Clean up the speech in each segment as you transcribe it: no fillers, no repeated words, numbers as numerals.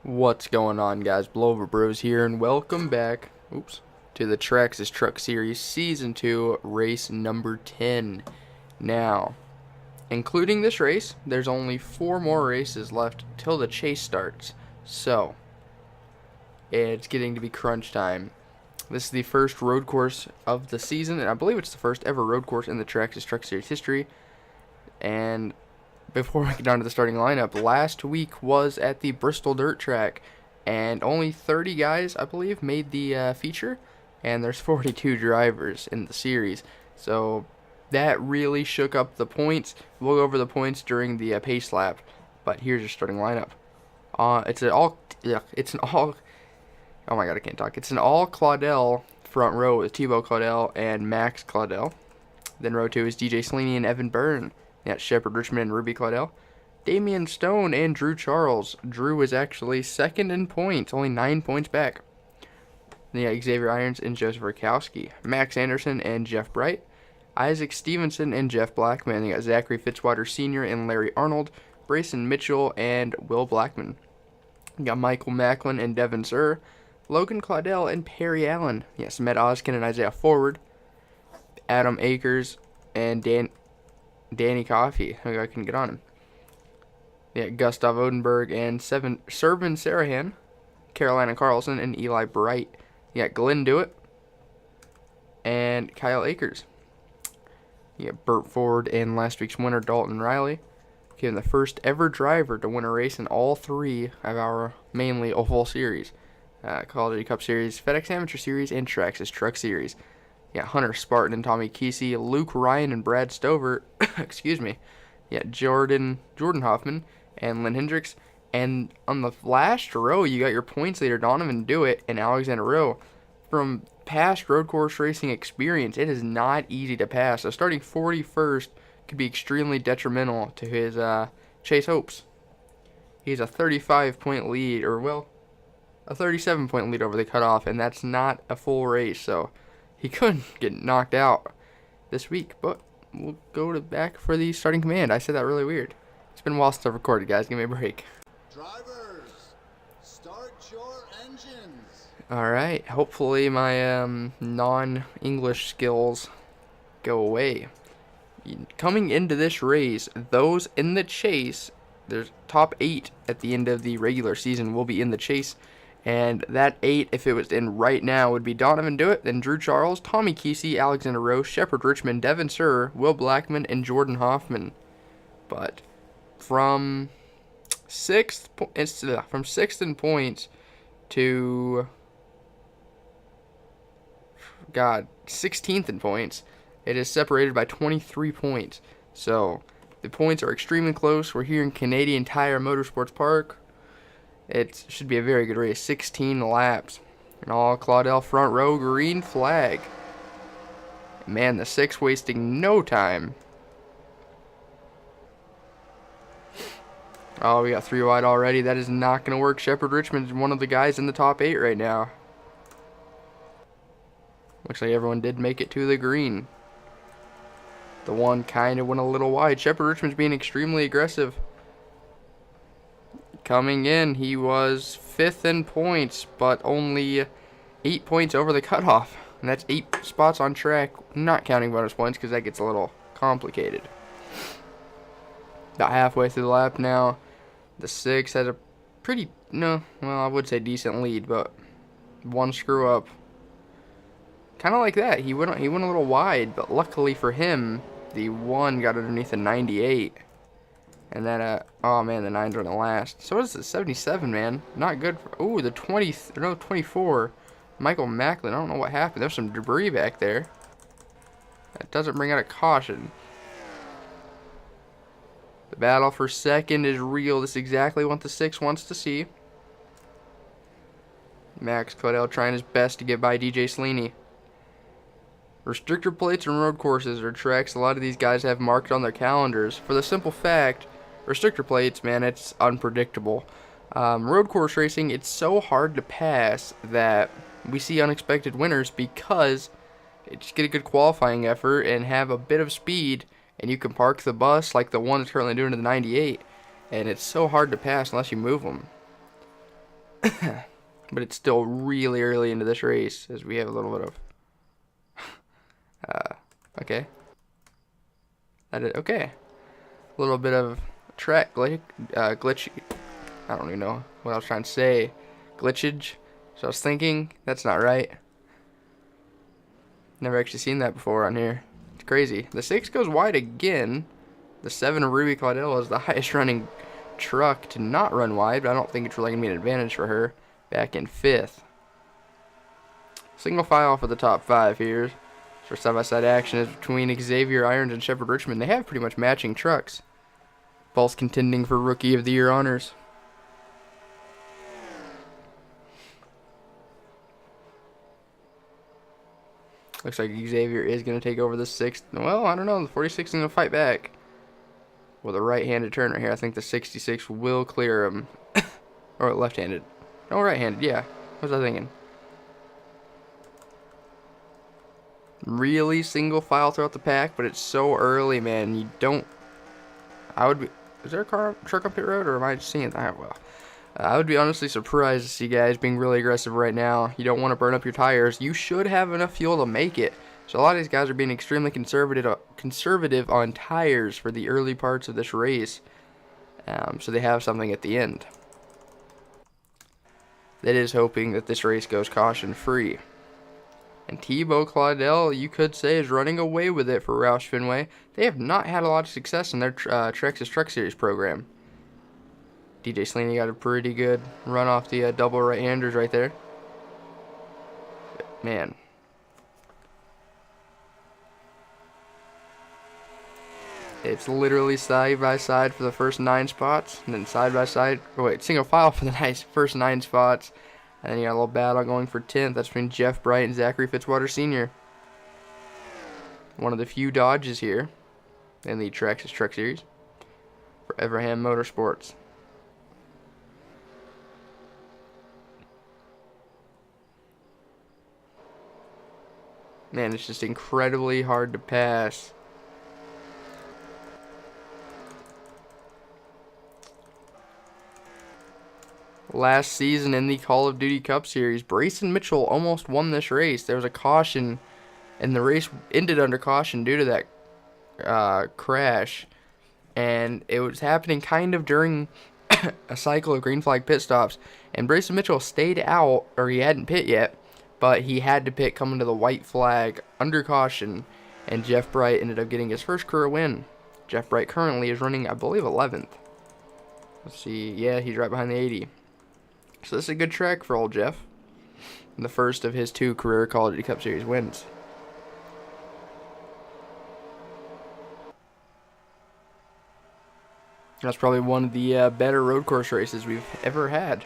What's going on, guys? Blowover Bros here, and welcome back to the Traxxas Truck Series Season 2, race number 10. Now, including this race, there's only 4 more races left till the chase starts. So, it's getting to be crunch time. This is the first road course of the season, and I believe it's the first ever road course in the Traxxas Truck Series history. And before we get down to the starting lineup, last week was at the Bristol Dirt Track, and only 30 guys, I believe, made the feature, and there's 42 drivers in the series, so that really shook up the points. We'll go over the points during the pace lap, but here's your starting lineup. It's an all, oh my god, I can't talk. It's an all Claudel front row with Thibaut Claudel and Max Claudel. Then row 2 is DJ Slaney and Evan Byrne. Yeah, Shepard Richmond and Ruby Claudel. Damian Stone and Drew Charles. Drew is actually second in points, only 9 points back. Then you got Xavier Irons and Joseph Rakowski. Max Anderson and Jeff Bright. Isaac Stevenson and Jeff Blackman. You got Zachary Fitzwater Sr. and Larry Arnold. Brayson Mitchell and Will Blackman. You got Michael Macklin and Devin Sir. Logan Claudel and Perry Allen. Yes, Matt Oskin and Isaiah Forward. Adam Akers and Danny Coffey. I can get on him. Yeah, Gustav Odenberg and Servan Sarahan, Carolina Carlson, and Eli Bright. You got Glenn Dewitt and Kyle Akers. You got Burt Ford and last week's winner Dalton Riley. Became the first ever driver to win a race in all 3 of our mainly oval series. Call of Duty Cup Series, FedEx Amateur Series, and Traxxas Truck Series. Yeah, Hunter Spartan and Tommy Kesey, Luke Ryan and Brad Stover, excuse me. Yeah, Jordan Hoffman and Lynn Hendricks. And on the last row, you got your points leader, Donovan Dewitt and Alexander Rowe. From past road course racing experience, it is not easy to pass. So starting 41st could be extremely detrimental to his chase hopes. He has a 35-point lead, or well, a 37-point lead over the cutoff, and that's not a full race, so he could get knocked out this week, but we'll go back for the starting command. I said that really weird. It's been a while since I've recorded, guys. Give me a break. Drivers, start your engines. Alright, hopefully my non-English skills go away. Coming into this race, those in the chase, there's top 8 at the end of the regular season will be in the chase. And that 8, if it was in right now, would be Donovan Dewitt, then Drew Charles, Tommy Kesey, Alexander Rowe, Shepard Richmond, Devin Sir, Will Blackman, and Jordan Hoffman. But from 6th in points to 16th in points, it is separated by 23 points. So the points are extremely close. We're here in Canadian Tire Motorsports Park. It should be a very good race. 16 laps. And all Claudel front row, green flag. Man, the 6 wasting no time. Oh, we got 3 wide already. That is not going to work. Shepard Richmond's one of the guys in the top 8 right now. Looks like everyone did make it to the green. The one kind of went a little wide. Shepard Richmond's being extremely aggressive. Coming in, he was 5th in points, but only 8 points over the cutoff. And that's 8 spots on track, not counting bonus points because that gets a little complicated. About halfway through the lap now. The 6 has a pretty, I would say decent lead, but one screw up. Kind of like that. He went a little wide, but luckily for him, the 1 got underneath the 98. And then, oh man, the 9s are the last. So what is the 77, man? Not good for, ooh, the 24. Michael Macklin, I don't know what happened. There's some debris back there. That doesn't bring out a caution. The battle for second is real. This is exactly what the 6 wants to see. Max Claudel trying his best to get by DJ Slaney. Restrictor plates and road courses are tracks a lot of these guys have marked on their calendars. For the simple fact, restrictor plates, man, it's unpredictable. Road course racing, it's so hard to pass that we see unexpected winners because you just get a good qualifying effort and have a bit of speed, and you can park the bus like the one that's currently doing to the 98, and it's so hard to pass unless you move them. but it's still really early into this race as we have a little bit of okay. Okay. A little bit of track glitch. I don't even know what I was trying to say. Glitchage. So I was thinking, that's not right. Never actually seen that before on here. It's crazy. The 6 goes wide again. The 7 of Ruby Claudel is the highest running truck to not run wide, but I don't think it's really going to be an advantage for her. Back in 5th. Single file for the top 5 here. For side-by-side action is between Xavier Irons and Shepard Richmond. They have pretty much matching trucks. Both contending for Rookie of the Year honors. Looks like Xavier is going to take over the 6th. Well, I don't know. The 46 is going to fight back. With a right-handed turn right here. I think the 66 will clear him. Or left-handed. No, right-handed. Yeah. What was I thinking? Really single file throughout the pack, but it's so early, man. You don't... I would be... Is there a truck on pit road, or am I just seeing that? Well, I would be honestly surprised to see guys being really aggressive right now. You don't want to burn up your tires. You should have enough fuel to make it. So a lot of these guys are being extremely conservative on tires for the early parts of this race. So they have something at the end. That is hoping that this race goes caution-free. And Thibaut Claudel, you could say, is running away with it for Roush Fenway. They have not had a lot of success in their Traxxas Truck Series program. DJ Slaney got a pretty good run off the double right-handers right there. Man. It's literally side-by-side for the first 9 spots. And then side-by-side, single file for the first 9 spots. And then you got a little battle going for 10th. That's between Jeff Bright and Zachary Fitzwater Sr. One of the few Dodges here in the Traxxas Truck Series for Everham Motorsports. Man, it's just incredibly hard to pass. Last season in the Call of Duty Cup Series, Brayson Mitchell almost won this race. There was a caution, and the race ended under caution due to that crash. And it was happening kind of during a cycle of green flag pit stops. And Brayson Mitchell stayed out, or he hadn't pit yet, but he had to pit coming to the white flag under caution. And Jeff Bright ended up getting his first career win. Jeff Bright currently is running, I believe, 11th. Let's see. Yeah, he's right behind the 80. So this is a good track for old Jeff. The first of his 2 career Call of Duty Cup Series wins. That's probably one of the better road course races we've ever had.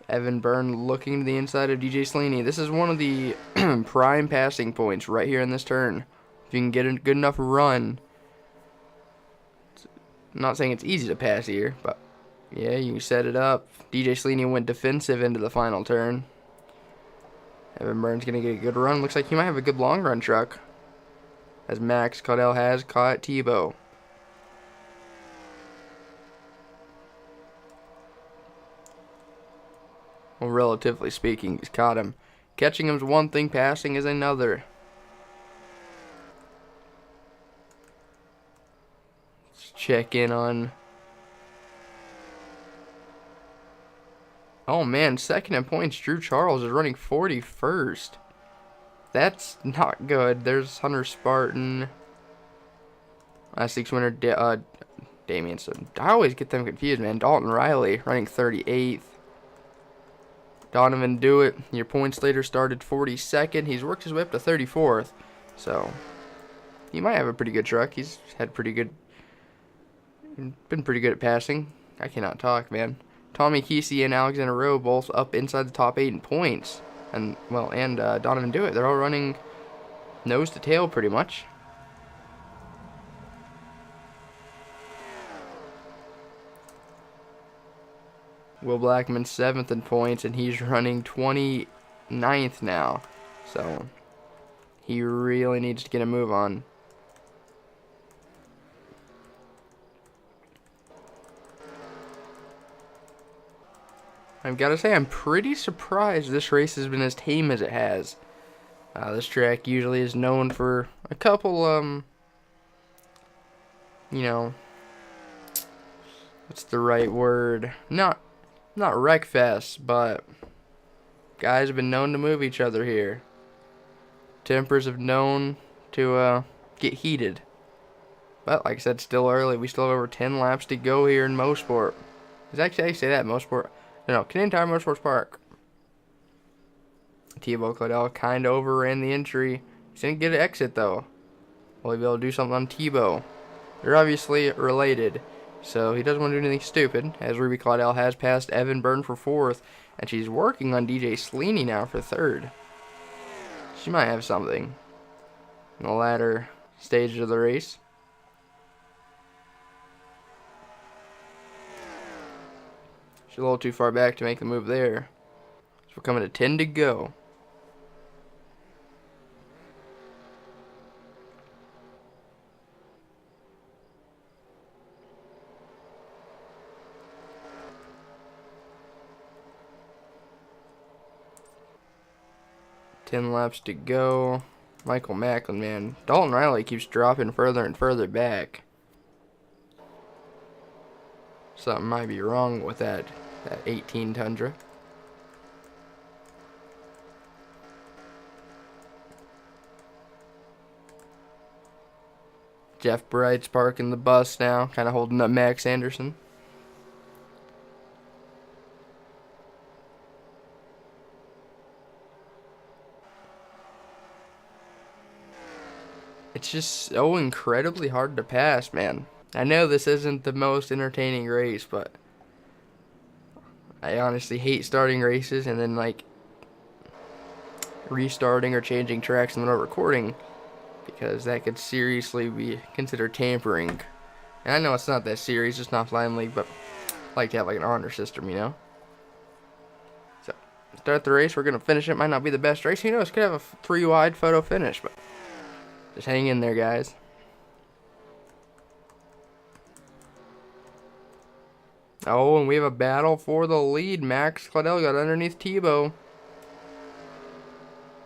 Evan Byrne looking to the inside of DJ Slaney. This is one of the prime passing points right here in this turn. If you can get a good enough run. I'm not saying it's easy to pass here, but yeah, you set it up. DJ Slaney went defensive into the final turn. Evan Byrne's going to get a good run. Looks like he might have a good long run truck, as Max Caudell has caught Thibaut. Well, relatively speaking, he's caught him. Catching him's one thing, passing is another. Check in on... Oh man, second in points, Drew Charles is running 41st. That's not good. There's Hunter Spartan. Last week's winner, Damian. So I always get them confused, man. Dalton Riley running 38th. Donovan Dewitt, your points later, started 42nd. He's worked his way up to 34th. So he might have a pretty good truck. He's had been pretty good at passing. I cannot talk, man. Tommy Kesey and Alexander Rowe both up inside the top 8 in points. And Donovan Dewitt. They're all running nose to tail pretty much. Will Blackman 7th in points, and he's running 29th now. So he really needs to get a move on. I've got to say, I'm pretty surprised this race has been as tame as it has. This track usually is known for a couple, you know, what's the right word? Not wreck fest, but guys have been known to move each other here. Tempers have known to get heated. But like I said, still early. We still have over 10 laps to go here in Mosport. Is actually how you say that, Mosport? No, Canadian Tire Motorsports Park. Thibaut Claudel kind of overran the entry. He didn't get an exit though. Will he be able to do something on Thibaut? They're obviously related, so he doesn't want to do anything stupid, as Ruby Claudel has passed Evan Byrne for 4th, and she's working on DJ Sleeney now for 3rd. She might have something in the latter stage of the race. She's a little too far back to make the move there. So we're coming to 10 to go. Ten laps to go. Michael Macklin, man. Dalton Riley keeps dropping further and further back. Something might be wrong with that 18 Tundra. Jeff Bright's parking the bus now, kind of holding up Max Anderson. It's just so incredibly hard to pass, man. I know this isn't the most entertaining race, but I honestly hate starting races and then like restarting or changing tracks in the middle of recording, because that could seriously be considered tampering. And I know it's not that serious, it's not Flying League, but I like to have like an honor system, you know? So, start the race, we're going to finish it. Might not be the best race, who knows, could have a 3-wide photo finish, but just hang in there, guys. Oh, and we have a battle for the lead. Max Claudel got underneath Thibaut.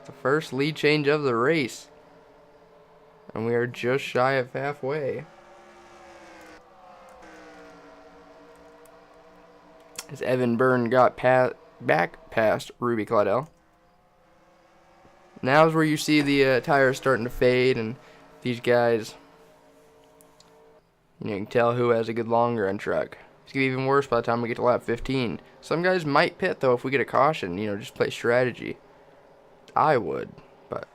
The first lead change of the race. And we are just shy of halfway. As Evan Byrne got back past Ruby Claudel. Now is where you see the tires starting to fade, and these guys, you can tell who has a good long run truck. It's going to be even worse by the time we get to lap 15. Some guys might pit, though, if we get a caution, just play strategy. I would, but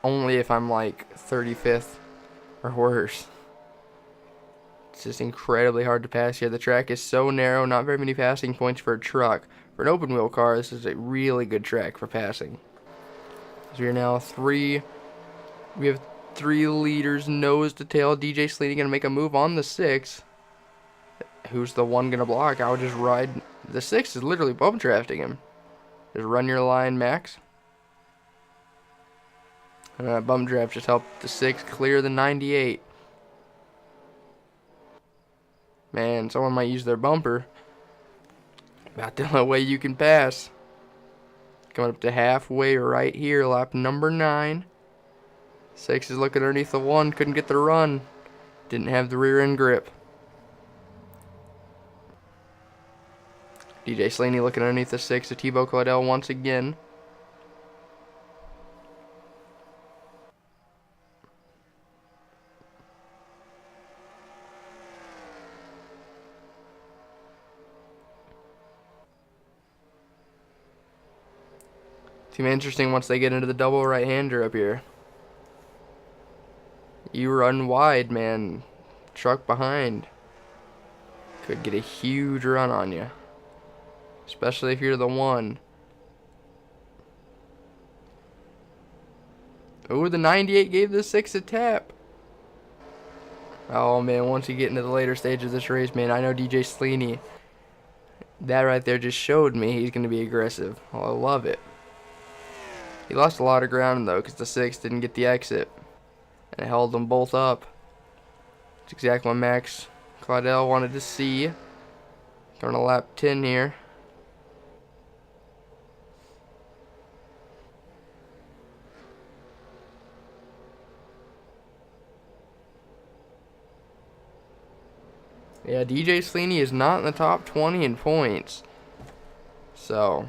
only if I'm like 35th or worse. It's just incredibly hard to pass here. The track is so narrow, not very many passing points for a truck. For an open wheel car, this is a really good track for passing. So we are now we have 3 leaders nose to tail. DJ Sleeney going to make a move on the 6. Who's the one going to block? I would just ride. The 6 is literally bump drafting him. Just run your line, Max. And that bump draft just helped the 6 clear the 98. Man, someone might use their bumper. About the only way you can pass. Coming up to halfway right here, lap number 9. 6 is looking underneath the 1, couldn't get the run. Didn't have the rear end grip. DJ Sleeney looking underneath the 6 of Thibaut Claudel once again. It's going to be interesting once they get into the double right-hander up here. You run wide, man. Truck behind could get a huge run on you. Especially if you're the 1. Oh, the 98 gave the 6 a tap. Oh, man, once you get into the later stage of this race, man, I know DJ Sleeney. That right there just showed me he's going to be aggressive. Oh, I love it. He lost a lot of ground, though, because the 6 didn't get the exit. And it held them both up. That's exactly what Max Claudel wanted to see. Going to lap 10 here. Yeah, DJ Slaney is not in the top 20 in points. So,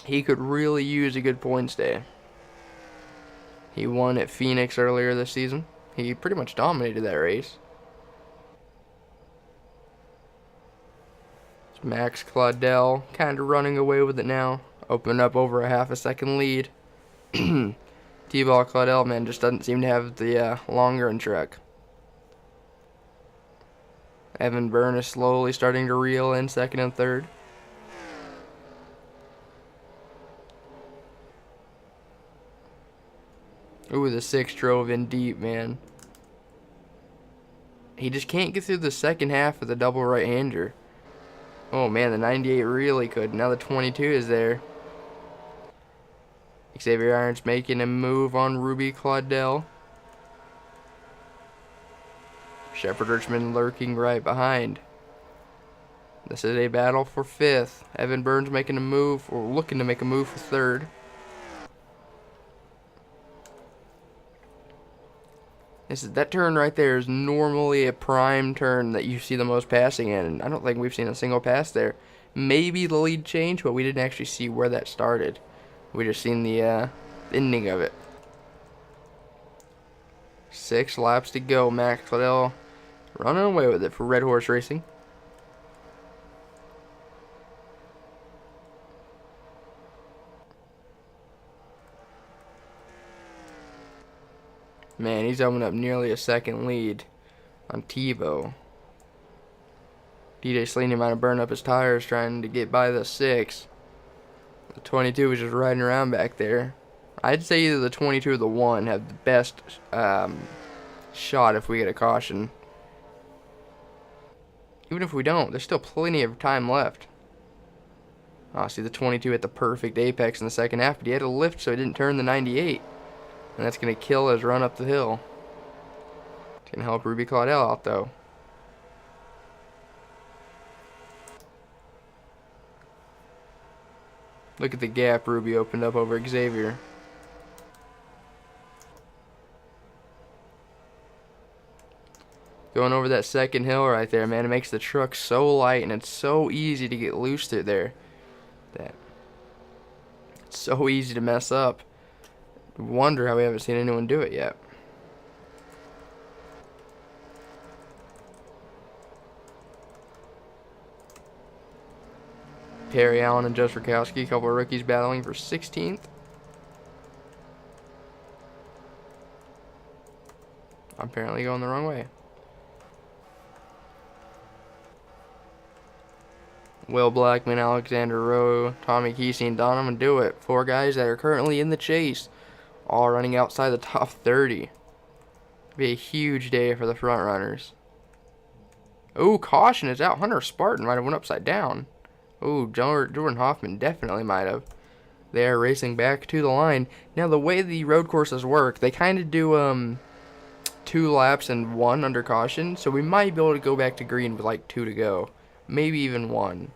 he could really use a good points day. He won at Phoenix earlier this season. He pretty much dominated that race. It's Max Claudel kind of running away with it now. Opening up over a half a second lead. T-Ball Claudel, man, just doesn't seem to have the longer run truck. Evan Byrne is slowly starting to reel in second and third. Ooh, the 6 drove in deep, man. He just can't get through the second half of the double right-hander. Oh, man, the 98 really could. Now the 22 is there. Xavier Irons making a move on Ruby Claudel. Shepard Richmond lurking right behind. This is a battle for 5th. Evan Burns making a move, or looking to make a move for 3rd. That turn right there is normally a prime turn that you see the most passing in, and I don't think we've seen a single pass there. Maybe the lead change, but we didn't actually see where that started. We just seen the ending of it. 6 laps to go. Max Claudel running away with it for Red Horse Racing. Man, he's opening up nearly a second lead on Tebow. DJ Slaney might have burned up his tires trying to get by the 6. The 22 was just riding around back there. I'd say either the 22 or the 1 have the best shot if we get a caution. Even if we don't, there's still plenty of time left. Oh, see, the 22 hit the perfect apex in the second half, but he had to lift so he didn't turn the 98. And that's going to kill his run up the hill. It's going to help Ruby Claudel out, though. Look at the gap Ruby opened up over Xavier. Going over that second hill right there, man. It makes the truck so light, and it's so easy to get loose through there. It's so easy to mess up. Wonder how we haven't seen anyone do it yet. Perry Allen and Joe Rakowski, a couple of rookies battling for 16th. I'm apparently going the wrong way. Will Blackman, Alexander Rowe, Tommy Kesey, and Donovan Dewitt. 4 guys that are currently in the chase. All running outside the top 30. Be a huge day for the front runners. Ooh, caution is out. Hunter Spartan might have went upside down. Ooh, Jordan Hoffman definitely might have. They are racing back to the line. Now, the way the road courses work, they kind of do 2 laps and 1 under caution. So we might be able to go back to green with like 2 to go. Maybe even 1.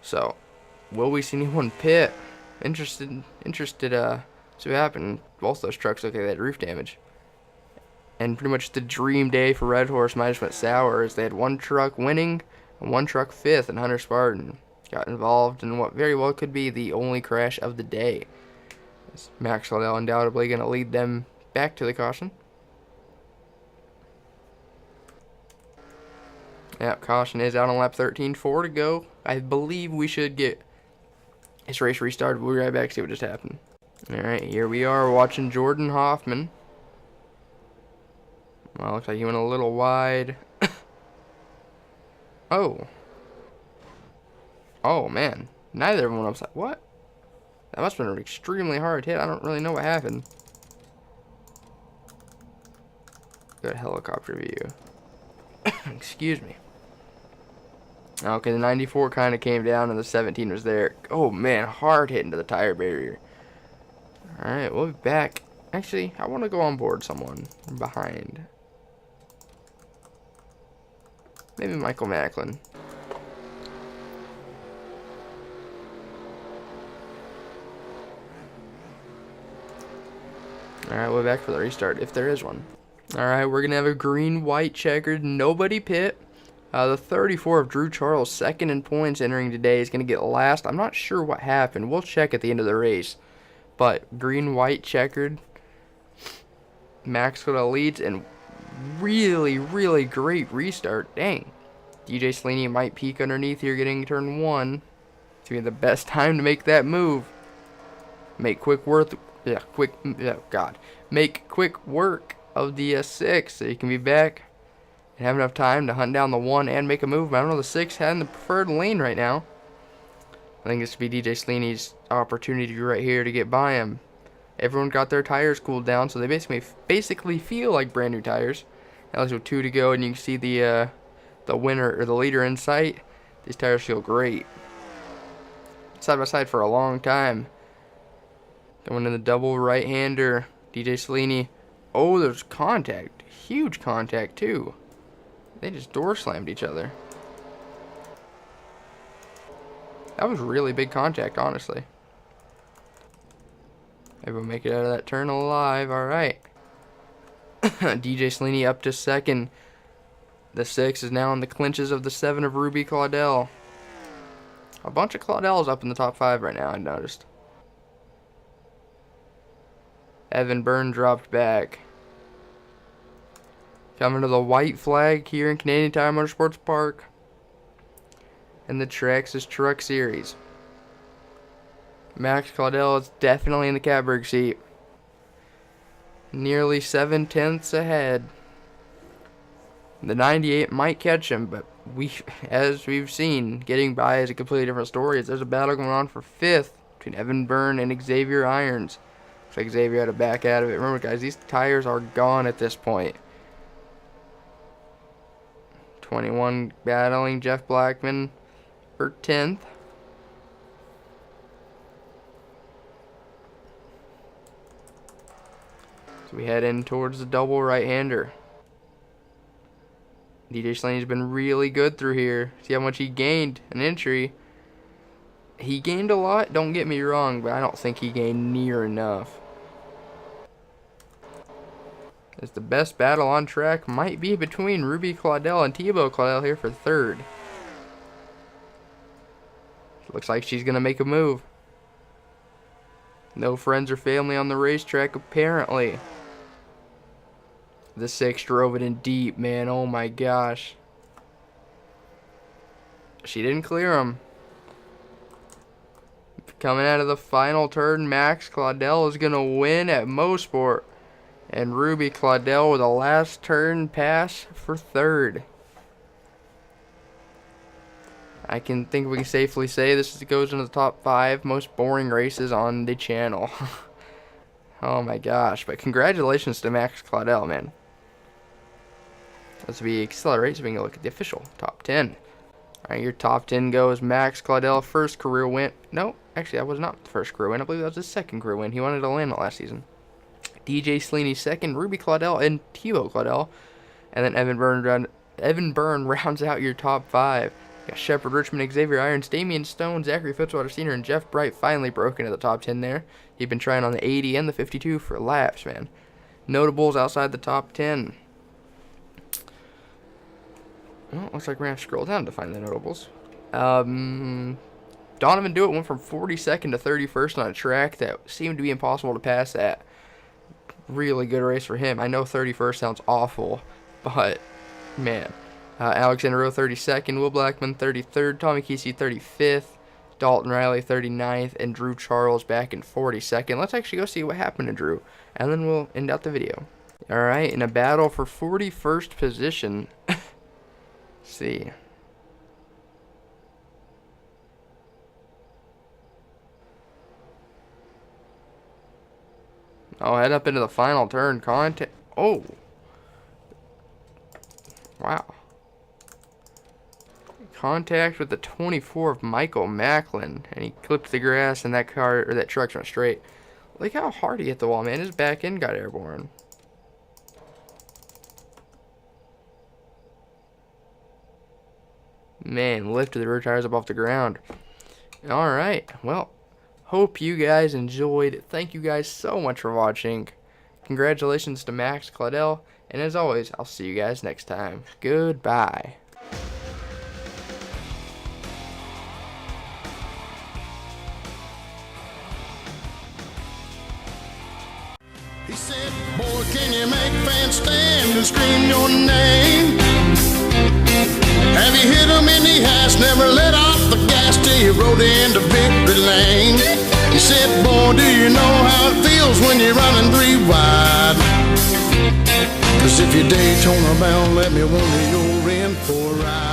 So, will we see anyone pit? Interested see what happened. Both those trucks look like they had roof damage. And pretty much the dream day for Red Horse might have went sour as they had 1 truck winning and 1 truck 5th, and Hunter Spartan got involved in what very well could be the only crash of the day. Max Claudel undoubtedly going to lead them back to the caution. Yep, caution is out on lap 13. 4 to go. I believe we should get this race restarted. We'll be right back, see what just happened. Alright, here we are watching Jordan Hoffman. Well, looks like he went a little wide. Oh. Oh, man. Neither of them went upside. What? That must have been an extremely hard hit. I don't really know what happened. Good helicopter view. Excuse me. Okay, the 94 kind of came down and the 17 was there. Oh, man, hard hit into the tire barrier. Alright, we'll be back. Actually, I want to go on board someone behind. Maybe Michael Macklin. Alright, we're back for the restart, if there is one. Alright, we're going to have a green-white checkered, nobody pit. The 34 of Drew Charles, second in points entering today, is going to get last. I'm not sure what happened. We'll check at the end of the race. But green-white checkered. Max Claudel leads, and really, really great restart. Dang. DJ Slaney might peek underneath here getting turn 1. It's going to be the best time to make that move. Make quick work. Make quick work of the 6 so you can be back and have enough time to hunt down the 1 and make a move. But I don't know, the 6 had in the preferred lane right now. I think this would be DJ Slaney's opportunity right here to get by him. Everyone got their tires cooled down, so they basically feel like brand new tires. Now there's 2 to go, and you can see the winner or the leader in sight. These tires feel great. Side by side for a long time. Going in the double right-hander, DJ Slaney. Oh, there's contact. Huge contact, too. They just door slammed each other. That was really big contact, honestly. Maybe we'll make it out of that turn alive. Alright. DJ Slaney up to second. The 6 is now in the clinches of the 7 of Ruby Claudel. A bunch of Claudels up in the top 5 right now, I noticed. Evan Byrne dropped back. Coming to the white flag here in Canadian Tire Motorsports Park. And the Traxxas Truck Series. Max Claudel is definitely in the catbird seat. Nearly 7/10 ahead. The 98 might catch him, but as we've seen, getting by is a completely different story. There's a battle going on for 5th between Evan Byrne and Xavier Irons. Looks like Xavier had to back out of it. Remember, guys, these tires are gone at this point. 21 battling Jeff Blackman for 10th. So we head in towards the double right-hander. DJ Slaney's been really good through here. See how much he gained an entry. He gained a lot, don't get me wrong, but I don't think he gained near enough. As the best battle on track might be between Ruby Claudel and Thibaut Claudel here for 3rd. Looks like she's going to make a move. No friends or family on the racetrack, apparently. The 6 drove it in deep, man. Oh my gosh. She didn't clear him. Coming out of the final turn, Max Claudel is going to win at Mosport. And Ruby Claudel with a last turn pass for 3rd. I think we can safely say this goes into the top 5 most boring races on the channel. Oh my gosh. But congratulations to Max Claudel, man. As we accelerate so we can look at the official top 10. Alright, your top 10 goes Max Claudel, first career win. No, actually that was not the first career win. I believe that was his second career win. He wanted to land it last season. DJ Slaney second, Ruby Claudel, and Thibaut Claudel. And then Evan Byrne rounds out your top 5. You got Shepard Richmond, Xavier Irons, Damian Stone, Zachary Fitzwater Sr., and Jeff Bright finally broke into the top 10 there. He'd been trying on the 80 and the 52 for laps, man. Notables outside the top 10. Well, looks like we're going to scroll down to find the notables. Donovan Dewitt went from 42nd to 31st on a track that seemed to be impossible to pass at. Really good race for him. I know 31st sounds awful, but, man. Alexander Rowe 32nd, Will Blackman 33rd, Tommy Kesey 35th, Dalton Riley 39th, and Drew Charles back in 42nd. Let's actually go see what happened to Drew, and then we'll end out the video. Alright, in a battle for 41st position. Let's see. Oh, head up into the final turn. Contact. Oh. Wow. Contact with the 24 of Michael Macklin. And he clipped the grass and that car, or that truck went straight. Look how hard he hit the wall, man. His back end got airborne. Man, lifted the rear tires up off the ground. Alright, well, hope you guys enjoyed. Thank you guys so much for watching. Congratulations to Max Claudel And as always, I'll see you guys next time. Goodbye. He said, boy, can you make fans stand and scream your name? Have you hit him in the ass, never let off the gas till you rode into victory lane? He said, boy, do you know how it feels when you're running 3 wide? 'Cause if you're Daytona bound, let me wonder you're in for a ride.